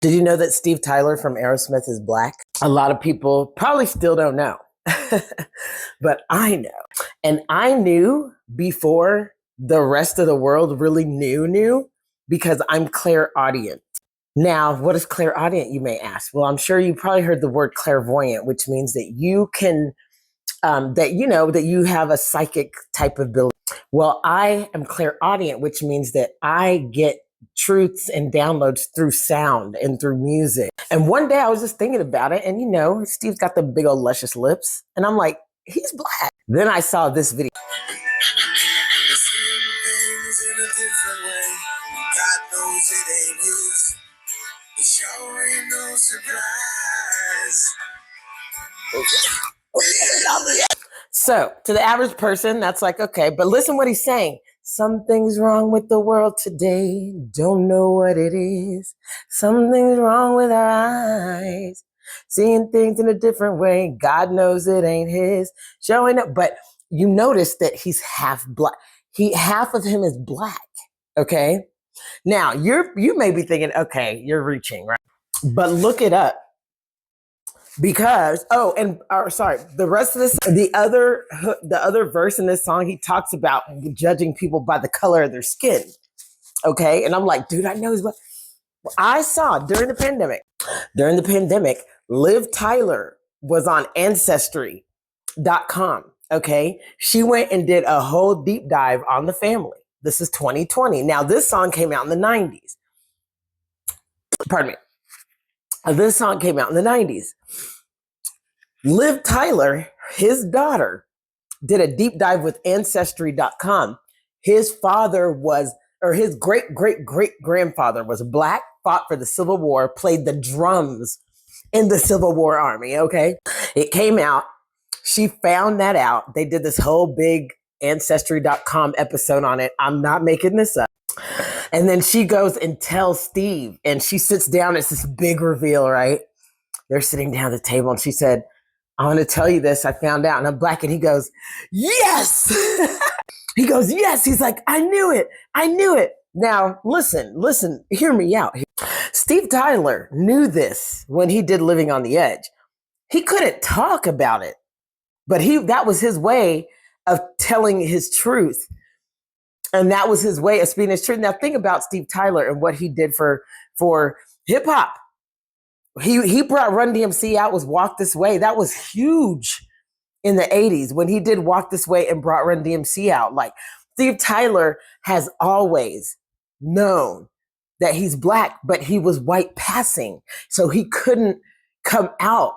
Did you know that Steve Tyler from Aerosmith is black? A lot of people probably still don't know, but I know. And I knew before the rest of the world really knew because I'm clairaudient. Now, what is clairaudient, you may ask? Well, I'm sure you probably heard the word clairvoyant, which means that you can, that you have a psychic type of ability. Well, I am clairaudient, which means that I get truths and downloads through sound and through music. And one day I was just thinking about it, and Steve's got the big old luscious lips, and I'm like, he's black. Then I saw this video. So to the average person, that's like, okay, but listen what he's saying. Something's wrong with the world today. Don't know what it is. Something's wrong with our eyes. Seeing things in a different way. God knows it ain't his. Showing up. But you notice that he's half black. Half of him is black. Okay. Now you may be thinking, okay, you're reaching, right? But look it up. Because the rest of this, the other verse in this song, he talks about judging people by the color of their skin. Okay, and I'm like, dude, I know what I saw during the pandemic. During the pandemic, Liv Tyler was on Ancestry.com. Okay, she went and did a whole deep dive on the family. This is 2020. Now, this song came out in the 90s. Pardon me. This song came out in the 90s. Liv Tyler, his daughter, did a deep dive with Ancestry.com. His father his great-great-great-grandfather was black, fought for the Civil War, played the drums in the Civil War Army, okay? It came out. She found that out. They did this whole big Ancestry.com episode on it. I'm not making this up. And then she goes and tells Steve, and she sits down. It's this big reveal, right? They're sitting down at the table, and she said, I want to tell you this. I found out, and I'm black. And he goes, yes. He goes, yes. He's like, I knew it. I knew it. Now, listen, hear me out. Steve Tyler knew this when he did Living on the Edge. He couldn't talk about it, but that was his way of telling his truth. And that was his way of speaking his truth. Now think about Steve Tyler and what he did for hip hop. He brought Run DMC out, was Walk This Way. That was huge in the 80s when he did Walk This Way and brought Run DMC out. Like, Steve Tyler has always known that he's black, but he was white passing. So he couldn't come out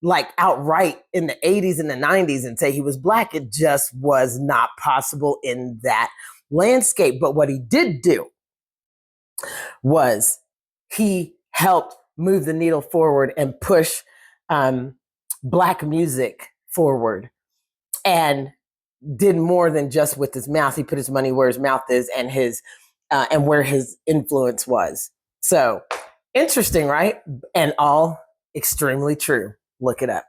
like outright in the 80s and the 90s and say he was black. It just was not possible in that landscape. But what he did do was he helped move the needle forward and push black music forward, and did more than just with his mouth. He put his money where his mouth is, and and where his influence was. So interesting, right? And all extremely true. Look it up.